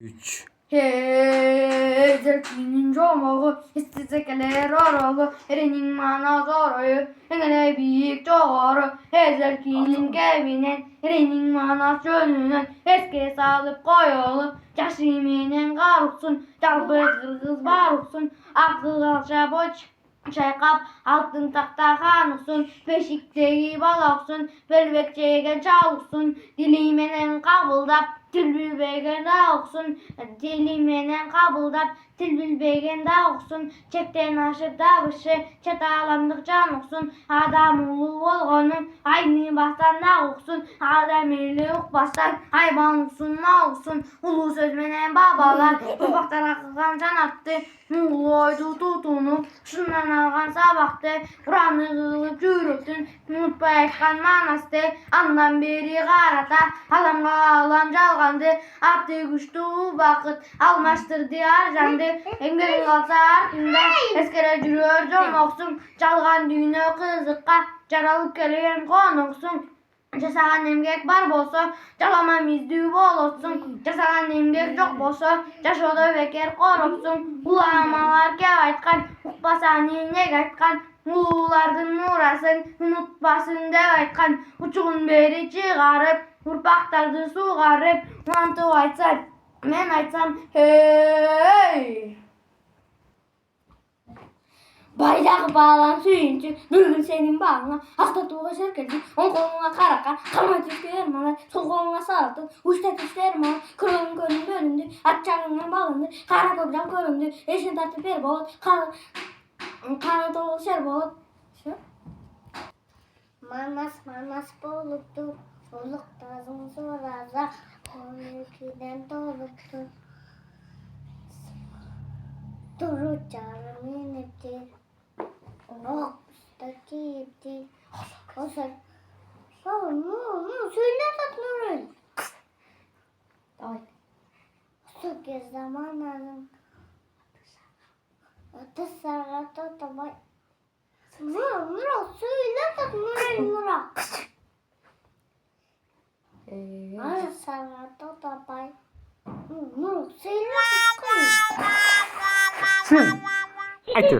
3. Zerkinin çomağı, istizekeler aralı, erenin manası arayı, engene büyük çoğarı, zerkinin kevinen, erenin manası önünen, eske salıp koyalı, yaşiminen karuksun, çalbı kırgız baruksun, aklı kalça boç, çaykap altın takta hanuksun, beşikteki balaksun, belbekçeye çaluksun, dilimenen kabıldap, til bilbegen dağıksın, dilimenen kabıldap, til bilbegen dağıksın, çekten aşıp davışı, çatalandık canıksın, adam ulu olğanın, aynı bastan dağıksın, adam eli ukbastan, hayvanıksın, nağıksın, ulu sözmenen babalar, ufaktan akıkan sanattı, ulu oydu tutunu, şundan algan sabaktı, Kur'an'ı kılıp yürüktün, unutpa etkan manastı, andan beri karata, alamga alam çalgandı, attı güçtü vakit, almaştırdı harcandı, engel kalsa artında, eskere jürüyor jomoksun, çalgan düğünü kızıkka, jaralıp gelen konuksun, Jasagan emgek bar bolsa, çalama mizdüğü bol olsun. Jasagan emgek çok bolsa, jaşoda beker korupsun. Ulamalar kev aytkan, ukbasan inek aytkan. Ululardın nurasın, unutmasın dev aytkan. Uçuğun beri çıkarıp, urpaktardı suğarıp. Mantı aytsan, men aytsam, hey! Bayrağı bağlan suyuncu, bugün senin bağına, hasta tuğla şerkeldi, on koluna karakan, karma tüskü ermanlar, sol koluna sarıldı, uçta tüskü ermanlar, kırılın gönlüm bölündü, atçağından bağlandı, kara toprak göründü, eşin tatlı bir boğut, kara dolu şer boğut. Manas boluptu, soluk tazım soraza, kolükiden doluptu. Duru canım inipti, usta gitti. O sen, söyle tatlıyorum. Давай. Su kez zaman alım. Atasara tatabay. Murat, söyle tatlıyorum Murat. Atasara tatabay. Murat, söyle tatlıyorum. Haydi.